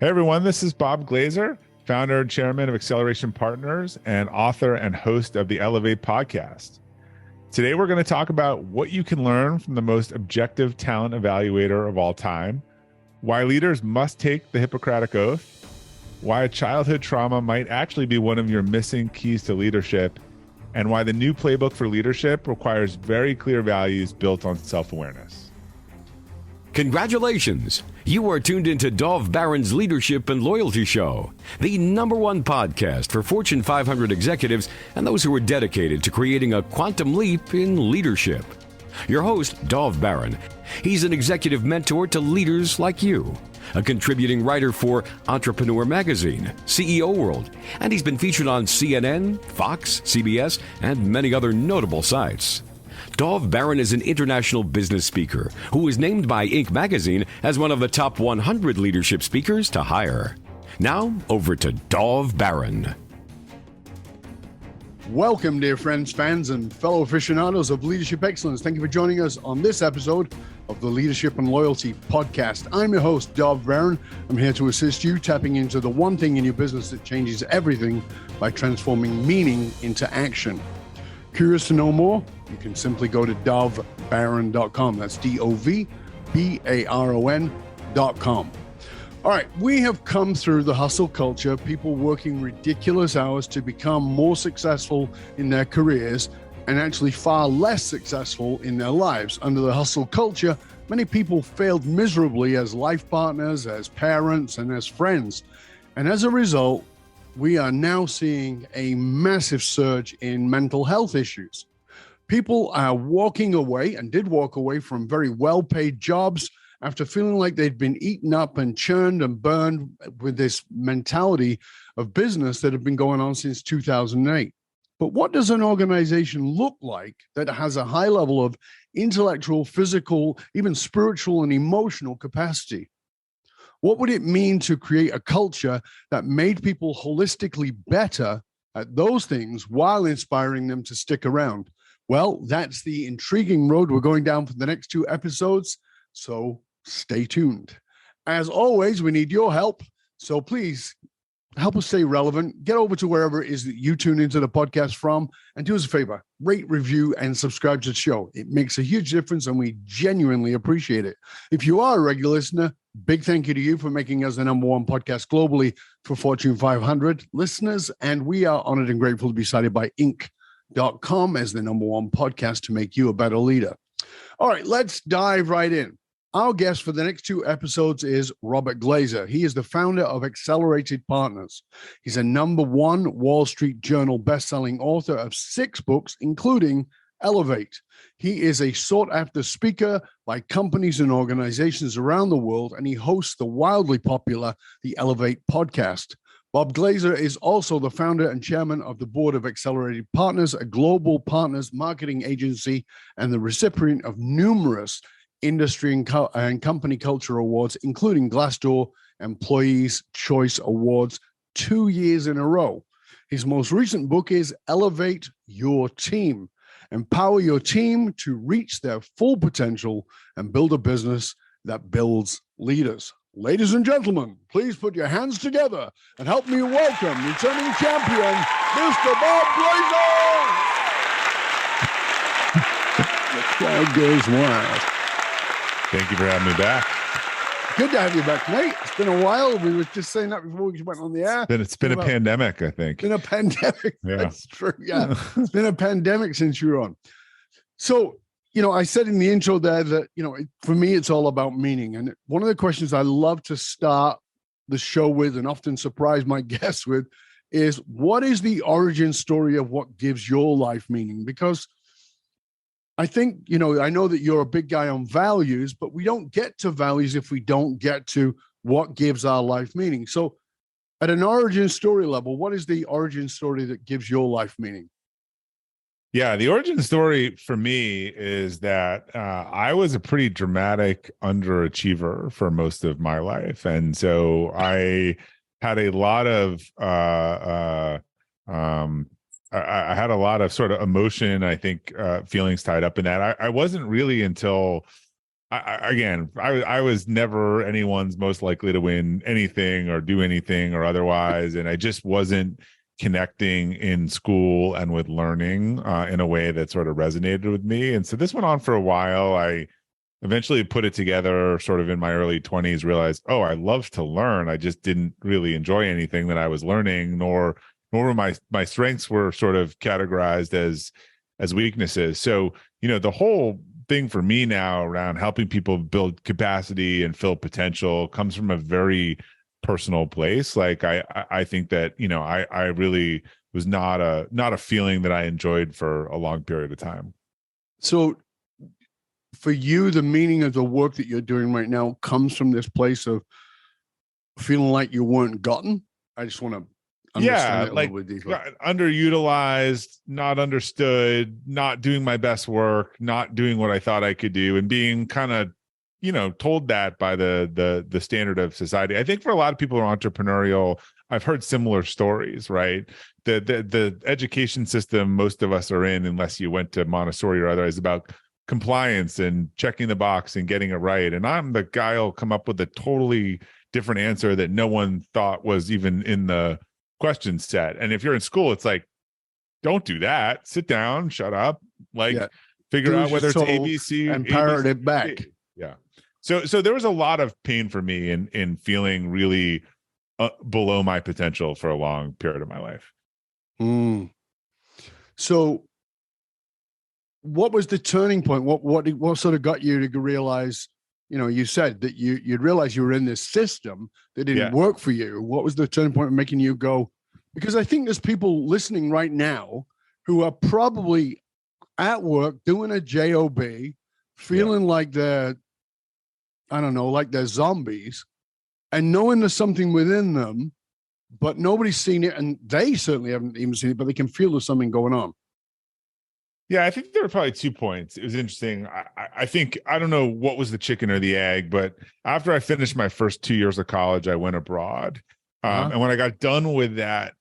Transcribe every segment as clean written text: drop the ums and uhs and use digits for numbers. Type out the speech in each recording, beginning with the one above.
Hey everyone, this is Bob Glazer, founder and chairman of Acceleration Partners and author and host of the Elevate podcast. Today we're going to talk about what you can learn from the most objective talent evaluator of all time, why leaders must take the Hippocratic Oath, why a childhood trauma might actually be one of your missing keys to leadership, and why the new playbook for leadership requires very clear values built on self-awareness. Congratulations! You are tuned into Dov Baron's Leadership and Loyalty Show, the #1 podcast for Fortune 500 executives and those who are dedicated to creating a quantum leap in leadership. Your host, Dov Baron. He's an executive mentor to leaders like you, a contributing writer for Entrepreneur Magazine, CEO World, and he's been featured on CNN, Fox, CBS, and many other notable sites. Dov Baron is an international business speaker who was named by Inc. magazine as one of the top 100 leadership speakers to hire. Now, over to Dov Baron. Welcome, dear friends, fans, and fellow aficionados of leadership excellence. Thank you for joining us on this episode of the Leadership and Loyalty podcast. I'm your host, Dov Baron. I'm here to assist you tapping into the one thing in your business that changes everything by transforming meaning into action. Curious to know more? You can simply go to dovbaron.com. That's DOVBARON.com. All right, we have come through the hustle culture, people working ridiculous hours to become more successful in their careers and actually far less successful in their lives. Under the hustle culture, many people failed miserably as life partners, as parents, and as friends. And as a result, we are now seeing a massive surge in mental health issues. People are walking away and did walk away from very well-paid jobs after feeling like they'd been eaten up and churned and burned with this mentality of business that had been going on since 2008. But what does an organization look like that has a high level of intellectual, physical, even spiritual and emotional capacity? What would it mean to create a culture that made people holistically better at those things while inspiring them to stick around? Well, that's the intriguing road we're going down for the next 2 episodes, so stay tuned. As always, we need your help, so please help us stay relevant. Get over to wherever it is that you tune into the podcast from, and do us a favor, rate, review, and subscribe to the show. It makes a huge difference, and we genuinely appreciate it. If you are a regular listener, big thank you to you for making us the #1 podcast globally for Fortune 500 listeners, and we are honored and grateful to be cited by Inc.com as the #1 podcast to make you a better leader. All right, let's dive right in. Our guest for the next 2 episodes is Robert Glazer. He is the founder of Accelerated Partners. He's a #1 Wall Street Journal bestselling author of 6 books, including Elevate. He is a sought-after speaker by companies and organizations around the world, and he hosts the wildly popular The Elevate podcast. Bob Glazer is also the founder and chairman of the board of Accelerated Partners, a global partners marketing agency, and the recipient of numerous industry and company culture awards, including Glassdoor Employees' Choice Awards 2 years in a row. His most recent book is Elevate Your Team. Empower your team to reach their full potential and build a business that builds leaders. Ladies and gentlemen, please put your hands together and help me welcome returning champion, Mr. Bob Glazer. The crowd goes wild. Thank you for having me back. Good to have you back, mate. It's been a while. We were just saying that before we went on the air. It's been a pandemic, I think. Been a pandemic. Yeah. That's true. Yeah. It's been a pandemic since you were on. So, I said in the intro there that, for me, it's all about meaning. And one of the questions I love to start the show with and often surprise my guests with is, what is the origin story of what gives your life meaning? Because I think, I know that you're a big guy on values, but we don't get to values if we don't get to what gives our life meaning. So at an origin story level, what is the origin story that gives your life meaning? Yeah, the origin story for me is that I was a pretty dramatic underachiever for most of my life. And so I had a lot of I had a lot of sort of emotion, I think, feelings tied up in that. I wasn't really until I was never anyone's most likely to win anything or do anything or otherwise, and I just wasn't connecting in school and with learning in a way that sort of resonated with me. And so this went on for a while. I eventually put it together sort of in my early 20s, realized, oh, I love to learn. I just didn't really enjoy anything that I was learning, nor were my strengths were sort of categorized as weaknesses. So, the whole thing for me now around helping people build capacity and fill potential comes from a very personal place. Like I think that, I really was not a feeling that I enjoyed for a long period of time. So for you, the meaning of the work that you're doing right now comes from this place of feeling like you weren't gotten. I just want to understand it a little bit deeper. Underutilized, not understood, not doing my best work, not doing what I thought I could do, and being kind of, told that by the standard of society. I think for a lot of people who are entrepreneurial, I've heard similar stories, right? The education system most of us are in, unless you went to Montessori or otherwise, about compliance and checking the box and getting it right. And I'm the guy who'll come up with a totally different answer that no one thought was even in the question set. And if you're in school, it's like, don't do that. Sit down, shut up, figure out whether it's ABC and parrot it back. Yeah. So there was a lot of pain for me in feeling really below my potential for a long period of my life. So what was the turning point? What sort of got you to realize, you said that you'd realize you were in this system that didn't work for you. What was the turning point of making you go? Because I think there's people listening right now who are probably at work doing a job, feeling like they're, like they're zombies, and knowing there's something within them, but nobody's seen it, and they certainly haven't even seen it, but they can feel there's something going on. Yeah, I think there were probably 2 points. It was interesting. I think, I don't know what was the chicken or the egg, but after I finished my first 2 years of college, I went abroad. And when I got done with that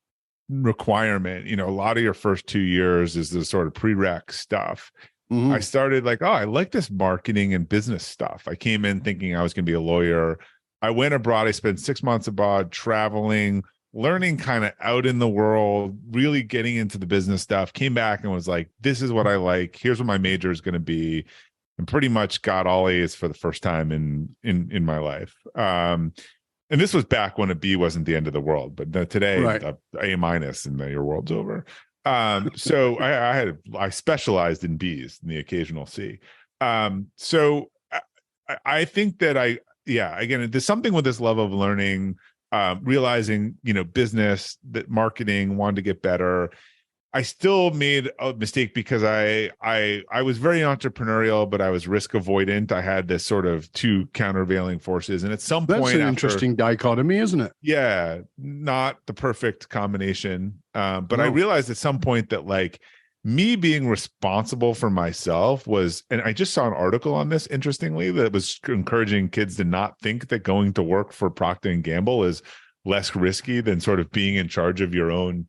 requirement, a lot of your first 2 years is the sort of prereq stuff. Mm-hmm. I started like, I like this marketing and business stuff. I came in thinking I was going to be a lawyer. I went abroad. I spent 6 months abroad traveling, learning kind of out in the world, really getting into the business stuff, came back and was like, this is what I like. Here's what my major is going to be. And pretty much got all A's for the first time in my life. And this was back when a B wasn't the end of the world, but today, right, A minus and your world's over. So I specialized in B's and the occasional C. So I think that again, there's something with this love of learning, realizing, business, that marketing, wanted to get better. I still made a mistake because I was very entrepreneurial, but I was risk avoidant. I had this sort of two countervailing forces. And at some point, that's an interesting dichotomy, isn't it? Yeah, not the perfect combination. But no. I realized at some point that like me being responsible for myself was, and I just saw an article on this, interestingly, that was encouraging kids to not think that going to work for Procter & Gamble is less risky than sort of being in charge of your own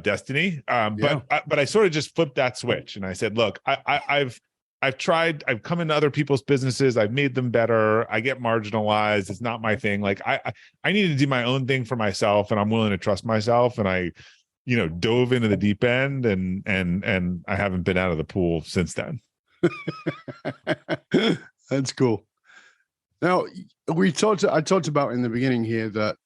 destiny. But I sort of just flipped that switch and I said, look, I've tried, I've come into other people's businesses. I've made them better. I get marginalized. It's not my thing. Like I need to do my own thing for myself, and I'm willing to trust myself. And I, dove into the deep end and I haven't been out of the pool since then. That's cool. Now I talked about in the beginning here that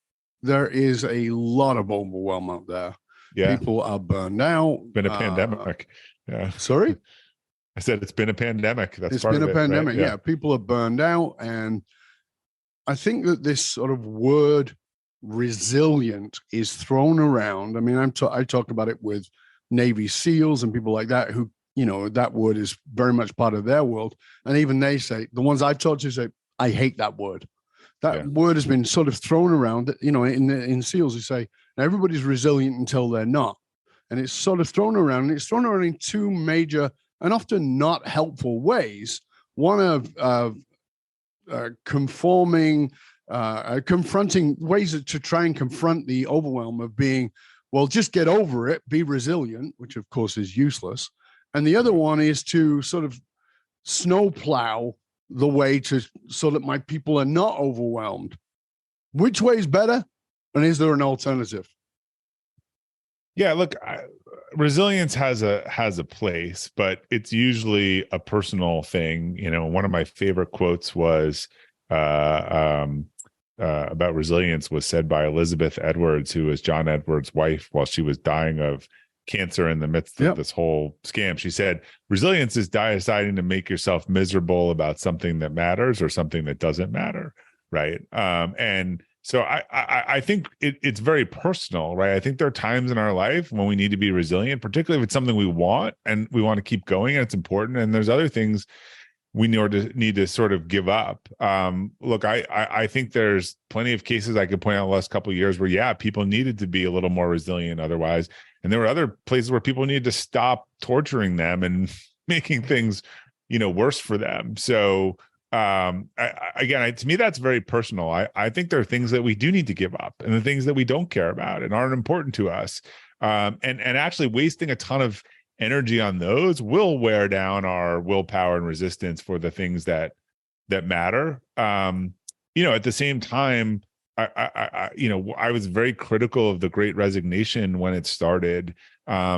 there is a lot of overwhelm out there. Yeah. People are burned out. Been a pandemic. Yeah. Sorry? I said it's been a pandemic. It's been a pandemic. Right? Yeah. People are burned out. And I think that this sort of word resilient is thrown around. I mean, I talk about it with Navy SEALs and people like that who, that word is very much part of their world. And even they say, the ones I've talked to say, I hate that word. That word has been sort of thrown around, in SEALs, you say, everybody's resilient until they're not. And it's sort of thrown around, and it's thrown around in two major and often not helpful ways. One of confronting ways to try and confront the overwhelm of being, well, just get over it, be resilient, which of course is useless. And the other one is to sort of snowplow the way to so that my people are not overwhelmed? Which way is better? And is there an alternative? Yeah, look, resilience has a place, but it's usually a personal thing. One of my favorite quotes was about resilience was said by Elizabeth Edwards, who was John Edwards' wife while she was dying of cancer in the midst of this whole scam. She said, resilience is deciding to make yourself miserable about something that matters or something that doesn't matter, right? And so I think it's very personal, right? I think there are times in our life when we need to be resilient, particularly if it's something we want and we want to keep going and it's important. And there's other things we need to sort of give up. Look, I think there's plenty of cases I could point out the last couple of years where, people needed to be a little more resilient otherwise. And there were other places where people needed to stop torturing them and making things, worse for them. So again, to me, that's very personal. I think there are things that we do need to give up and the things that we don't care about and aren't important to us. And actually wasting a ton of energy on those will wear down our willpower and resistance for the things that matter. At the same time, I was very critical of the Great Resignation when it started,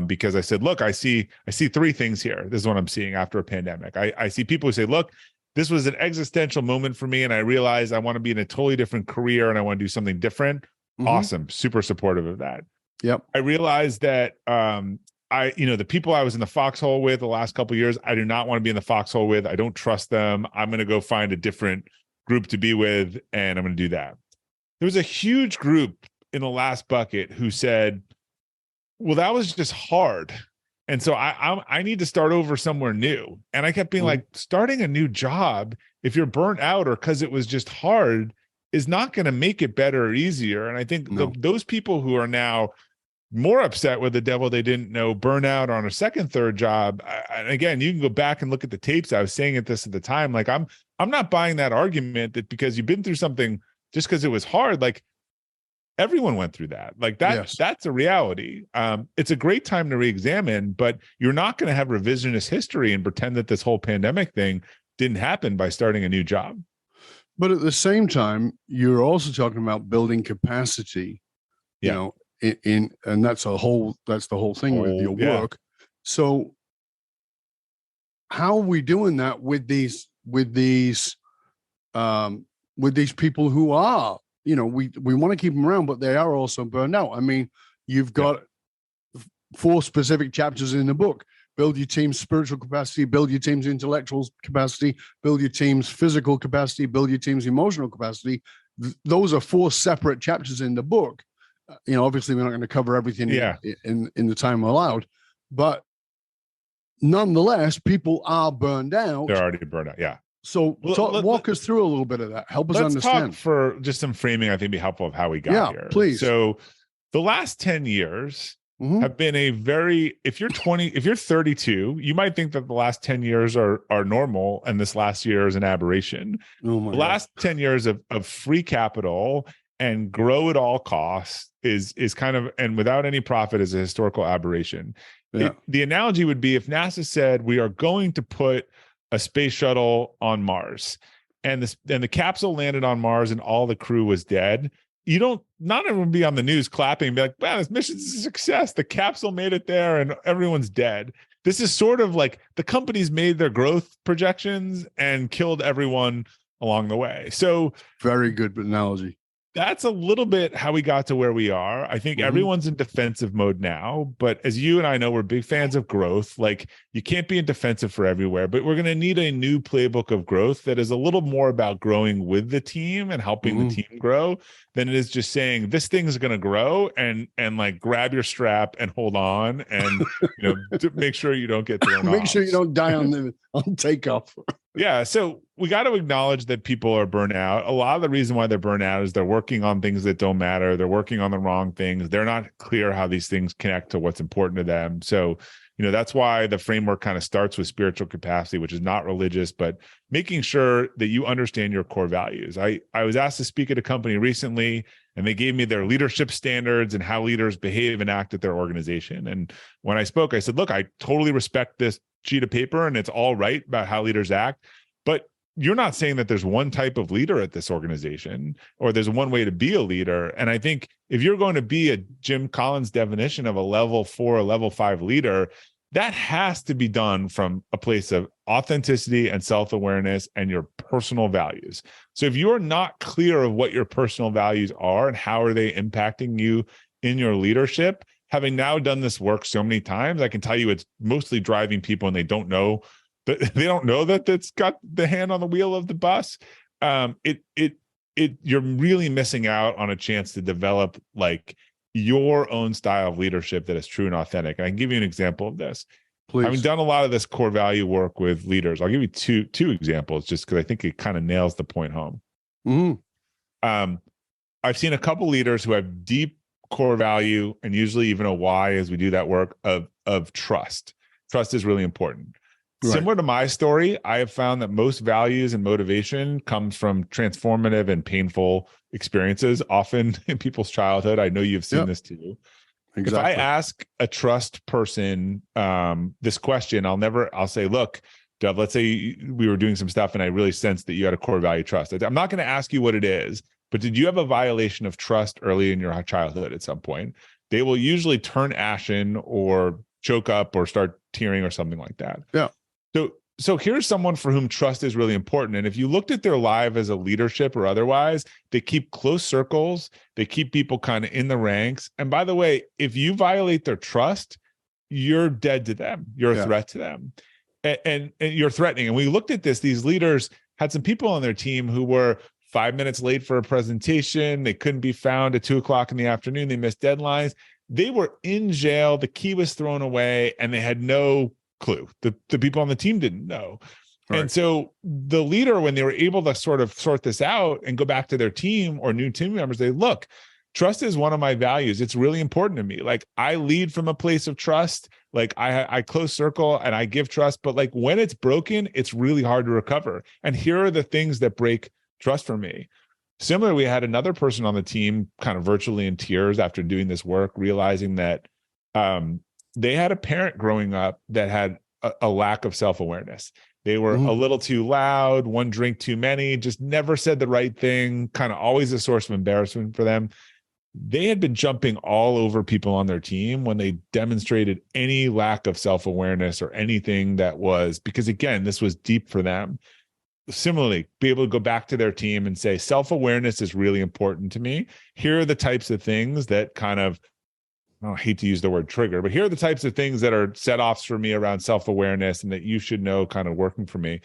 because I said, look, I see three things here. This is what I'm seeing after a pandemic. I see people who say, look, this was an existential moment for me, and I realized I want to be in a totally different career and I want to do something different. Mm-hmm. Awesome. Super supportive of that. Yep. I realized that the people I was in the foxhole with the last couple of years, I do not want to be in the foxhole with. I don't trust them. I'm going to go find a different group to be with, and I'm going to do that. There was a huge group in the last bucket who said, well, that was just hard. And so I need to start over somewhere new. And I kept being like, starting a new job, if you're burnt out or because it was just hard, is not going to make it better or easier. And I think those people who are now more upset with the devil they didn't know, burnout on a second, third job. And again, you can go back and look at the tapes. I was saying this at the time. Like, I'm not buying that argument that because you've been through something just because it was hard, like everyone went through that. Like that's a reality. It's a great time to reexamine, but you're not going to have revisionist history and pretend that this whole pandemic thing didn't happen by starting a new job. But at the same time, you're also talking about building capacity, and that's the whole thing with your work. So how are we doing that with these people who are, we want to keep them around, but they are also burned out? I mean, you've got 4 specific chapters in the book: build your team's spiritual capacity, build your team's intellectual capacity, build your team's physical capacity, build your team's emotional capacity. Those are 4 separate chapters in the book. Obviously we're not going to cover everything in the time allowed, but nonetheless, people are burned out. They're already burned out. Yeah. So walk us through a little bit of that. Help us understand. Let's talk for just some framing, I think, be helpful of how we got here. Please. So the last 10 years have been if you're 32, you might think that the last 10 years are normal and this last year is an aberration. Oh my God. Last 10 years of free capital and grow at all costs is kind of, and without any profit, is a historical aberration. Yeah. The analogy would be if NASA said we are going to put a space shuttle on Mars, and the capsule landed on Mars and all the crew was dead. Not everyone would be on the news clapping and be like, wow, this mission's a success. The capsule made it there and everyone's dead. This is sort of like the companies made their growth projections and killed everyone along the way. So very good analogy. That's a little bit how we got to where we are. I think everyone's in defensive mode now, but as you and I know, we're big fans of growth. Like, you can't be in defensive for everywhere, but we're going to need a new playbook of growth that is a little more about growing with the team and helping the team grow than it is just saying this thing is going to grow and like grab your strap and hold on and to make sure you don't get thrown off. Make sure you don't die on takeoff. Yeah. So we got to acknowledge that people are burnt out. A lot of the reason why they're burnt out is they're working on things that don't matter. They're working on the wrong things. They're not clear how these things connect to what's important to them. So, that's why the framework kind of starts with spiritual capacity, which is not religious, but making sure that you understand your core values. I was asked to speak at a company recently, and they gave me their leadership standards and how leaders behave and act at their organization. And when I spoke, I said, look, I totally respect this sheet of paper and it's all right about how leaders act, but you're not saying that there's one type of leader at this organization or there's one way to be a leader. And I think if you're going to be a Jim Collins definition of a level 4 or level 5 leader, that has to be done from a place of authenticity and self-awareness and your personal values. So if you're not clear of what your personal values are and how are they impacting you in your leadership, having now done this work so many times, I can tell you it's mostly driving people and they don't know that it's got the hand on the wheel of the bus. You're really missing out on a chance to develop like your own style of leadership that is true and authentic. And I can give you an example of this. Please. Having done a lot of this core value work with leaders, I'll give you two examples just because I think it kind of nails the point home. Mm-hmm. I've seen a couple leaders who have deep core value and usually even a why as we do that work of trust. Trust is really important. Right. Similar to my story, I have found that most values and motivation comes from transformative and painful experiences, often in people's childhood. I know you've seen this too. Exactly. If I ask a trust person this question, I'll say, look, Dov, let's say we were doing some stuff and I really sensed that you had a core value trust. I'm not going to ask you what it is, but did you have a violation of trust early in your childhood at some point? They will usually turn ashen or choke up or start tearing or something like that. Yeah. So here's someone for whom trust is really important. And if you looked at their life as a leadership or otherwise, they keep close circles. They keep people kind of in the ranks. And by the way, if you violate their trust, you're dead to them. You're a threat to them. And you're threatening. And we looked at this. These leaders had some people on their team who were 5 minutes late for a presentation. They couldn't be found at 2:00 in the afternoon. They missed deadlines. They were in jail. The key was thrown away and they had no clue. The people on the team didn't know. Right. And so the leader, when they were able to sort of sort this out and go back to their team or new team members, they look, trust is one of my values. It's really important to me. Like I lead from a place of trust. Like I close circle and I give trust, but like when it's broken, it's really hard to recover. And here are the things that break trust for me. Similarly, we had another person on the team kind of virtually in tears after doing this work, realizing that they had a parent growing up that had a lack of self-awareness. They were a little too loud, one drink too many, just never said the right thing, kind of always a source of embarrassment for them. They had been jumping all over people on their team when they demonstrated any lack of self-awareness or anything that was, because again, this was deep for them. Similarly, be able to go back to their team and say, self-awareness is really important to me. Here are the types of things that kind of, I hate to use the word trigger, but here are the types of things that are set-offs for me around self-awareness and that you should know kind of working for me.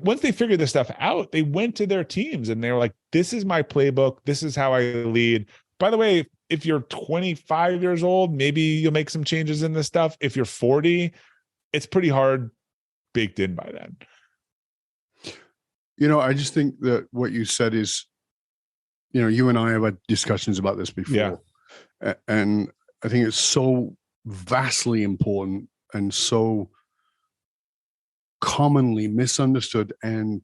Once they figured this stuff out, they went to their teams and they were like, this is my playbook. This is how I lead. By the way, if you're 25 years old, maybe you'll make some changes in this stuff. If you're 40, it's pretty hard baked in by then. You know, I just think that what you said is, you know, you and I have had discussions about this before. Yeah. And I think it's so vastly important and so commonly misunderstood, and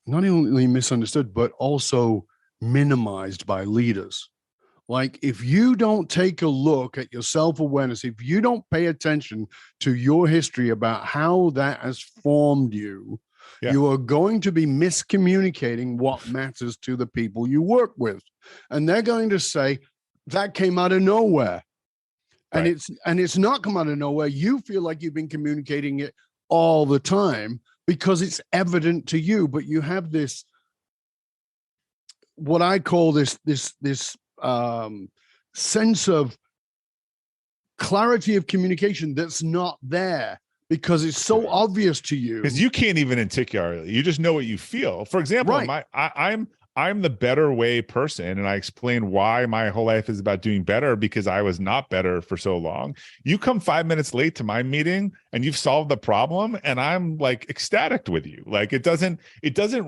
not only misunderstood, but also minimized by leaders. Like if you don't take a look at your self-awareness, if you don't pay attention to your history about how that has formed you, you are going to be miscommunicating what matters to the people you work with. And they're going to say, that came out of nowhere. And it's not come out of nowhere. You feel like you've been communicating it all the time because it's evident to you, but you have this, what I call this sense of clarity of communication that's not there because it's so obvious to you. Because you can't even articulate. You just know what you feel. For example, I'm the better way person, and I explain why my whole life is about doing better because I was not better for so long. You come 5 minutes late to my meeting and you've solved the problem, and I'm like ecstatic with you. Like it doesn't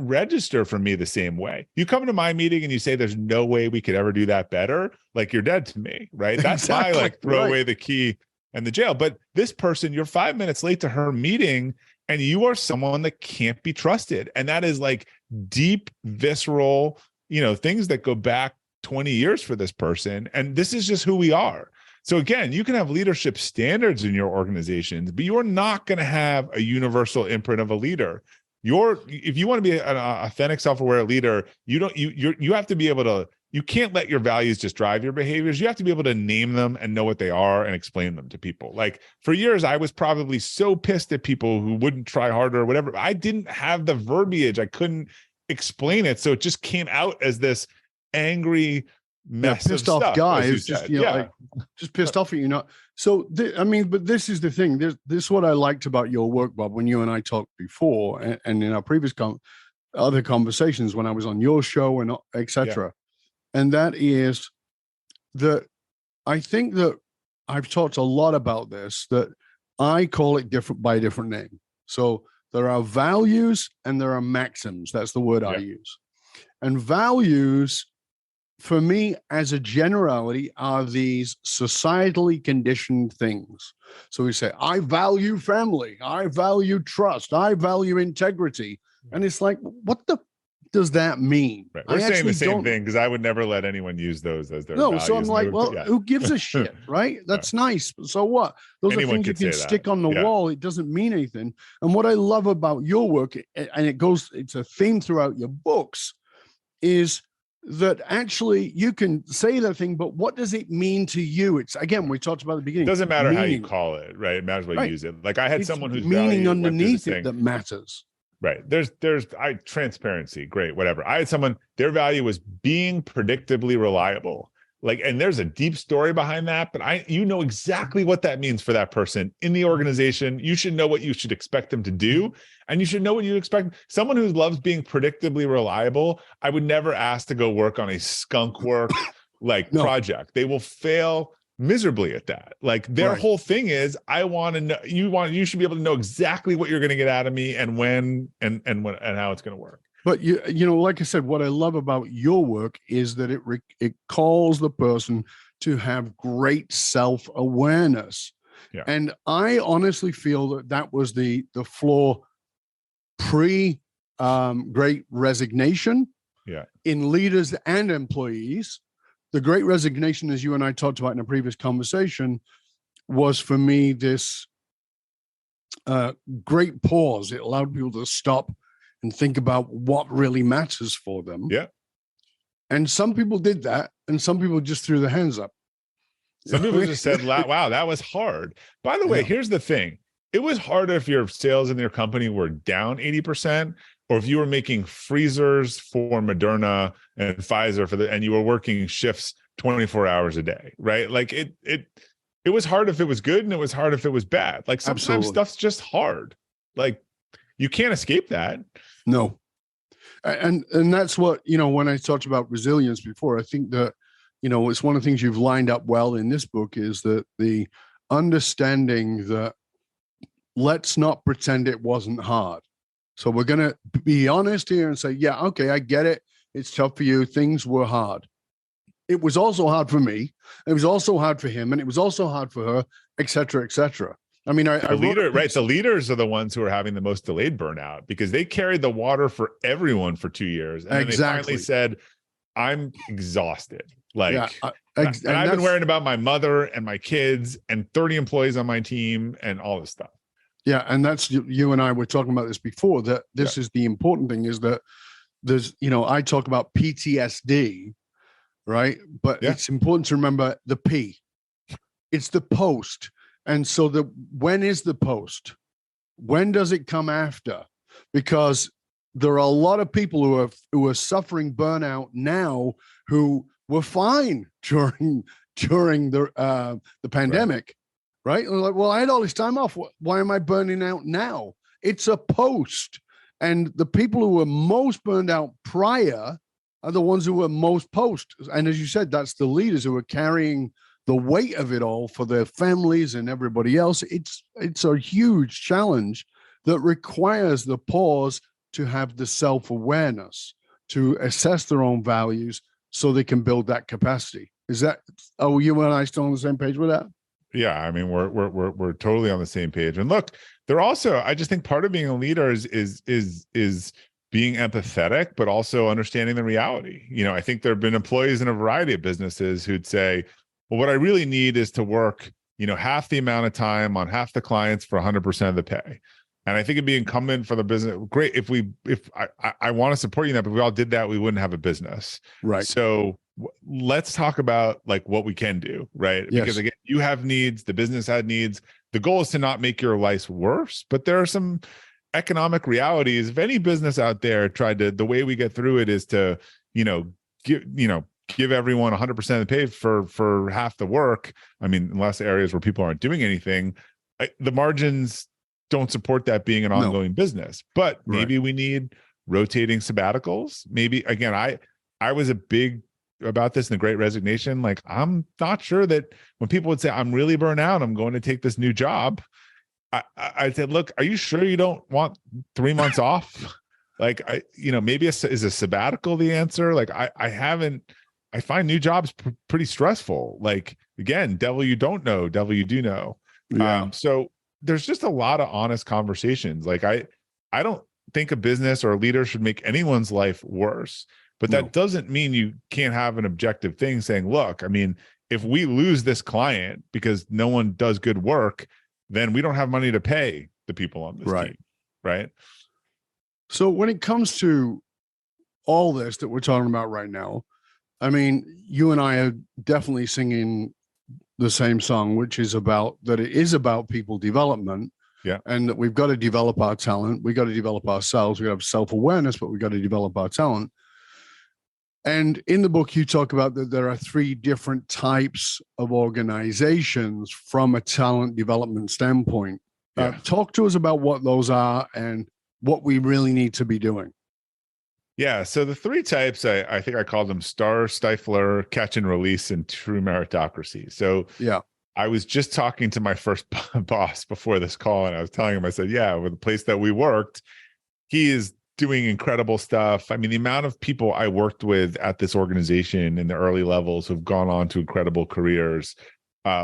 register for me the same way. You come to my meeting and you say there's no way we could ever do that better, like you're dead to me, right? That's exactly. Why I like throw away the key and the jail. But this person, you're 5 minutes late to her meeting and you are someone that can't be trusted. And that is like deep, visceral, things that go back 20 years for this person. And this is just who we are. So again, you can have leadership standards in your organizations, but you're not going to have a universal imprint of a leader. if you want to be an authentic, self-aware leader, you have to be able to, you can't let your values just drive your behaviors. You have to be able to name them and know what they are and explain them to people. Like for years, I was probably so pissed at people who wouldn't try harder or whatever. I didn't have the verbiage. I couldn't explain it. So it just came out as this angry mess of pissed off stuff, guy as you who's just, said. you know, like, just pissed off at you. So, I mean, but this is the thing. This is what I liked about your work, Bob, when you and I talked before and in our previous other conversations when I was on your show and etc. And that is that I think that I've talked a lot about this, that I call it different by a different name. So there are values and there are maxims. That's the word I use. And values, for me, as a generality, are these societally conditioned things. So we say, I value family, I value trust, I value integrity. And it's like, what the does that mean? Right. We're saying the same thing because I would never let anyone use those as their values. So I'm like, well, who gives a shit, right? That's nice. So what? Those Anyone are things you can stick that. on the wall. It doesn't mean anything. And what I love about your work, and it's a theme throughout your books, is that actually you can say that thing, but what does it mean to you? It's, again, we talked about at the beginning. It doesn't matter how you call it, right? It matters what you use it. Like I had someone whose meaning value underneath it that matters. Right. There's transparency. Great. Whatever. I had someone, their value was being predictably reliable. Like, and there's a deep story behind that, but you know exactly what that means for that person in the organization. You should know what you should expect them to do. And you should know what you expect. Someone who loves being predictably reliable, I would never ask to go work on a skunk work project. They will fail miserably at that. Like their whole thing is, I want to know, you should be able to know exactly what you're going to get out of me and when and how it's going to work. But you know, like I said, what I love about your work is that it calls the person to have great self-awareness. Yeah. And I honestly feel that was the flaw pre Great Resignation in leaders and employees. The Great Resignation, as you and I talked about in a previous conversation, was for me this great pause. It allowed people to stop and think about what really matters for them. Yeah. And some people did that, and some people just threw their hands up. Some people just said, wow, that was hard. By the way, here's the thing. It was harder if your sales in your company were down 80%, or if you were making freezers for Moderna and Pfizer and you were working shifts 24 hours a day, right? Like it was hard if it was good, and it was hard if it was bad. Like sometimes stuff's just hard. Like you can't escape that. No. And that's what, you know, when I talked about resilience before, I think that, you know, it's one of the things you've lined up well in this book is that the understanding that let's not pretend it wasn't hard. So we're going to be honest here and say, yeah, okay, I get it. It's tough for you. Things were hard. It was also hard for me. It was also hard for him. And it was also hard for her, et cetera, et cetera. I mean, the leaders are the ones who are having the most delayed burnout because they carried the water for everyone for 2 years. And then they finally said, I'm exhausted. Like, and I've been worrying about my mother and my kids and 30 employees on my team and all this stuff. Yeah. And that's, you and I were talking about this before, that this is the important thing is that there's, you know, I talk about PTSD, right? But it's important to remember the P. It's the post. And so when is the post? When does it come after? Because there are a lot of people who are suffering burnout now who were fine during the pandemic, right? And like, well, I had all this time off. Why am I burning out now? It's a post. And the people who were most burned out prior are the ones who were most post. And as you said, that's the leaders who are carrying the weight of it all for their families and everybody else. It's a huge challenge that requires the pause to have the self-awareness, to assess their own values so they can build that capacity. Are you and I still on the same page with that? Yeah, I mean, we're totally on the same page. And look, they're also, I just think part of being a leader is being empathetic, but also understanding the reality. You know, I think there have been employees in a variety of businesses who'd say, well, what I really need is to work, you know, half the amount of time on half the clients for 100% of the pay. And I think it'd be incumbent for the business. Great if I want to support you in that, but if we all did that, we wouldn't have a business. Right. So let's talk about like what we can do, right? Yes. Because again, you have needs, the business had needs. The goal is to not make your life worse, but there are some economic realities. If any business out there tried to, the way we get through it is to, give everyone 100% of the pay for half the work. I mean, unless areas where people aren't doing anything, the margins don't support that being an ongoing business. But maybe we need rotating sabbaticals. Maybe, again, I was a big about this in the Great Resignation. Like, I'm not sure that when people would say, I'm really burnt out, I'm going to take this new job, I said, look, are you sure you don't want 3 months off? Like, maybe is a sabbatical the answer? Like, I find new jobs pretty stressful. Like, again, devil you don't know, devil you do know. Yeah. So there's just a lot of honest conversations. Like, I don't think a business or a leader should make anyone's life worse, but that doesn't mean you can't have an objective thing saying, look, I mean, if we lose this client because no one does good work, then we don't have money to pay the people on this team. Right. So when it comes to all this that we're talking about right now, I mean, you and I are definitely singing the same song, which is about that it is about people development. Yeah. And that we've got to develop our talent. We got to develop ourselves. We have self-awareness, but we got to develop our talent. And in the book, you talk about that there are 3 different types of organizations from a talent development standpoint. Talk to us about what those are and what we really need to be doing. Yeah. So the 3 types, I think I call them star, stifler, catch and release, and true meritocracy. So yeah, I was just talking to my first boss before this call, and I was telling him, I said, yeah, with the place that we worked, he is doing incredible stuff. I mean, the amount of people I worked with at this organization in the early levels who've gone on to incredible careers,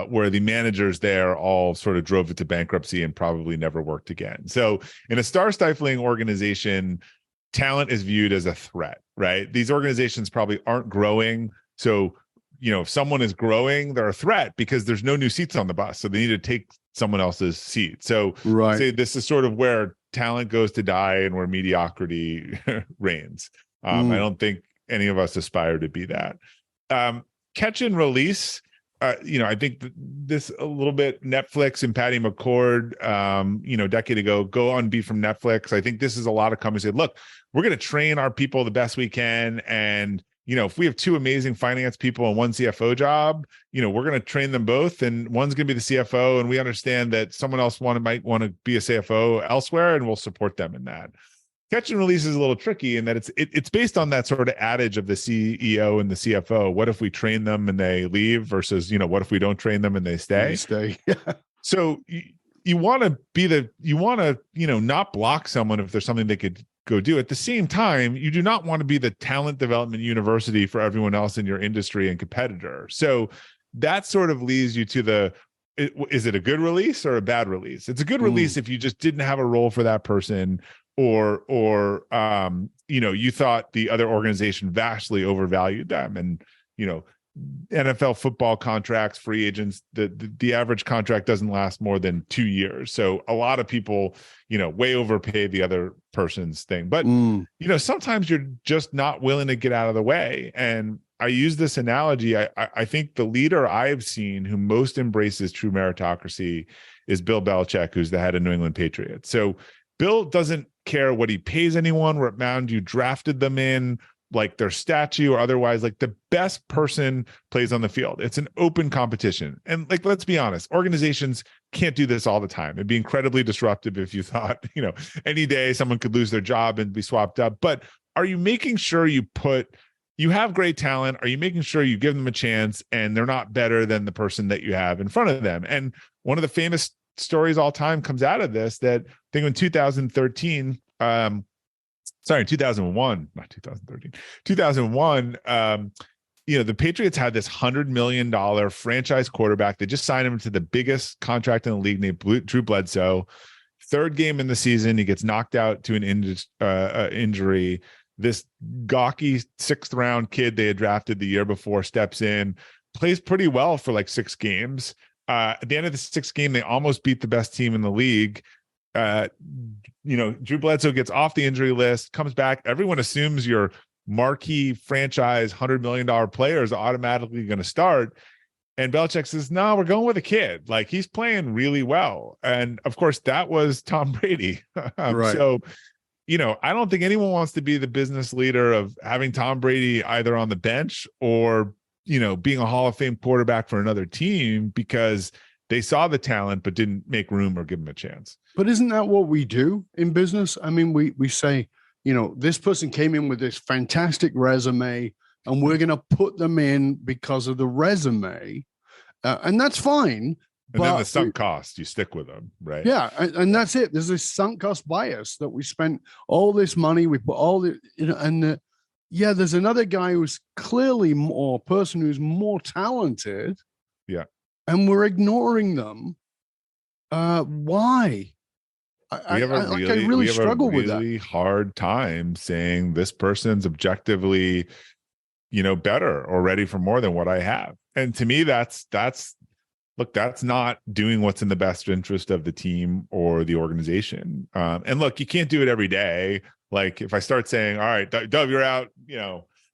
where the managers there all sort of drove it to bankruptcy and probably never worked again. So in a star-stifling organization, talent is viewed as a threat, right? These organizations probably aren't growing. So, if someone is growing, they're a threat because there's no new seats on the bus. So they need to take someone else's seat. So say this is sort of where talent goes to die and where mediocrity reigns. I don't think any of us aspire to be that. Catch and release. I think this a little bit Netflix and Patty McCord, a decade ago, go on be from Netflix. I think this is a lot of companies say, look, we're going to train our people the best we can. And, if we have 2 amazing finance people and 1 CFO job, we're going to train them both. And one's going to be the CFO. And we understand that someone else might want to be a CFO elsewhere, and we'll support them in that. Catch and release is a little tricky in that it's based on that sort of adage of the CEO and the CFO. What if we train them and they leave versus, what if we don't train them and they stay? So you want to not block someone if there's something they could go do. At the same time, you do not want to be the talent development university for everyone else in your industry and competitor. So that sort of leads you to is it a good release or a bad release? It's a good release if you just didn't have a role for that person, or you thought the other organization vastly overvalued them. And NFL football contracts, free agents, the average contract doesn't last more than 2 years. So a lot of people, way overpay the other person's thing. But sometimes you're just not willing to get out of the way. And I use this analogy. I think the leader I've seen who most embraces true meritocracy is Bill Belichick, who's the head of New England Patriots. So Bill doesn't care what he pays anyone, what round you drafted them in, like their statue or otherwise. Like, the best person plays on the field. It's an open competition. And like, let's be honest, organizations can't do this all the time. It'd be incredibly disruptive if you thought, any day someone could lose their job and be swapped up. But are you making sure you have great talent? Are you making sure you give them a chance and they're not better than the person that you have in front of them? And one of the famous stories all time comes out of this, that I think in 2001, not 2013, 2001, the Patriots had this $100 million franchise quarterback. They just signed him to the biggest contract in the league named Drew Bledsoe. 3rd game in the season, he gets knocked out to an injury. This gawky 6th round kid they had drafted the year before steps in, plays pretty well for like 6 games. At the end of the 6th game, they almost beat the best team in the league. Drew Bledsoe gets off the injury list, comes back. Everyone assumes your marquee franchise $100 million player is automatically going to start. And Belichick says, no, we're going with a kid. Like, he's playing really well. And of course, that was Tom Brady. Right. So, I don't think anyone wants to be the business leader of having Tom Brady either on the bench or, being a Hall of Fame quarterback for another team because they saw the talent but didn't make room or give him a chance. But isn't that what we do in business? I mean, we say, this person came in with this fantastic resume and we're going to put them in because of the resume. And that's fine. And then the sunk cost, you stick with them, right? Yeah. And that's it. There's this sunk cost bias that we spent all this money, we put all the, there's another guy who's clearly more person who's more talented. Yeah. And we're ignoring them. Why? I really struggle with that. Really hard time saying this person's objectively, better or ready for more than what I have. And to me, that's not doing what's in the best interest of the team or the organization. And look, you can't do it every day. Like, if I start saying, all right, Dove, you're out,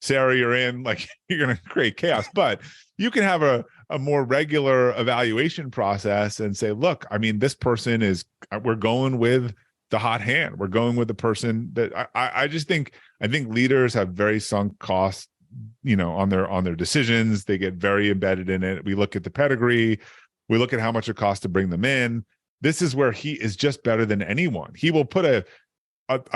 Sarah, you're in, like, you're going to create chaos. But you can have a more regular evaluation process and say, look, I mean, this person we're going with the hot hand. We're going with the person that I think leaders have very sunk costs, on their decisions. They get very embedded in it. We look at the pedigree. We look at how much it costs to bring them in. This is where he is just better than anyone. He will put a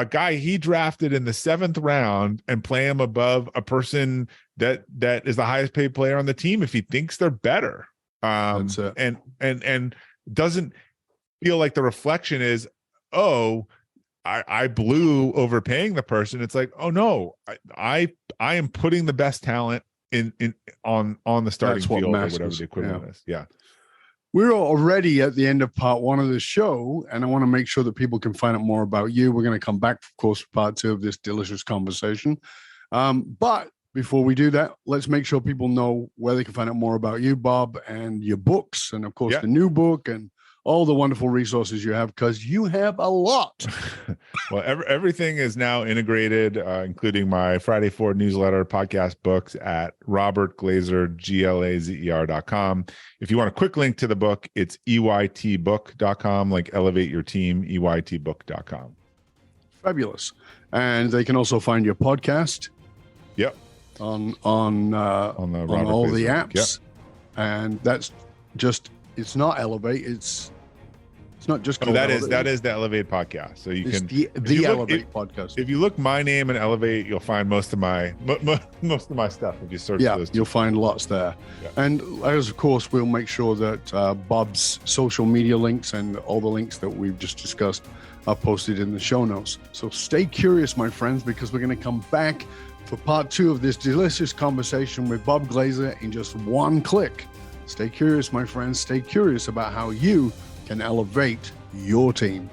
guy he drafted in the 7th round and play him above a person that is the highest paid player on the team if he thinks they're better. And doesn't feel like the reflection is, oh, I blew overpaying the person. It's like, oh no, I am putting the best talent on the starting field or whatever the equivalent is. Yeah. We're already at the end of part 1 of the show, and I want to make sure that people can find out more about you. We're going to come back, of course, for part 2 of this delicious conversation. But before we do that, let's make sure people know where they can find out more about you, Bob, and your books, and of course, the new book and all the wonderful resources you have, because you have a lot. Well, everything is now integrated, including my Friday Forward newsletter, podcast, books at robertglazer.com. If you want a quick link to the book, it's eytbook.com, like elevate your team, eytbook.com. Fabulous. And they can also find your podcast. Yep. On all the apps. Yep. And that's just, it's not Elevate, it's not just that is the Elevate podcast. So you can the Elevate podcast. If you look my name and Elevate, you'll find most of my stuff. If you search those two. You'll find lots there. Yeah. And as of course, we'll make sure that Bob's social media links and all the links that we've just discussed are posted in the show notes. So stay curious, my friends, because we're going to come back for part 2 of this delicious conversation with Bob Glazer in just one click. Stay curious, my friends. Stay curious about how you can elevate your team.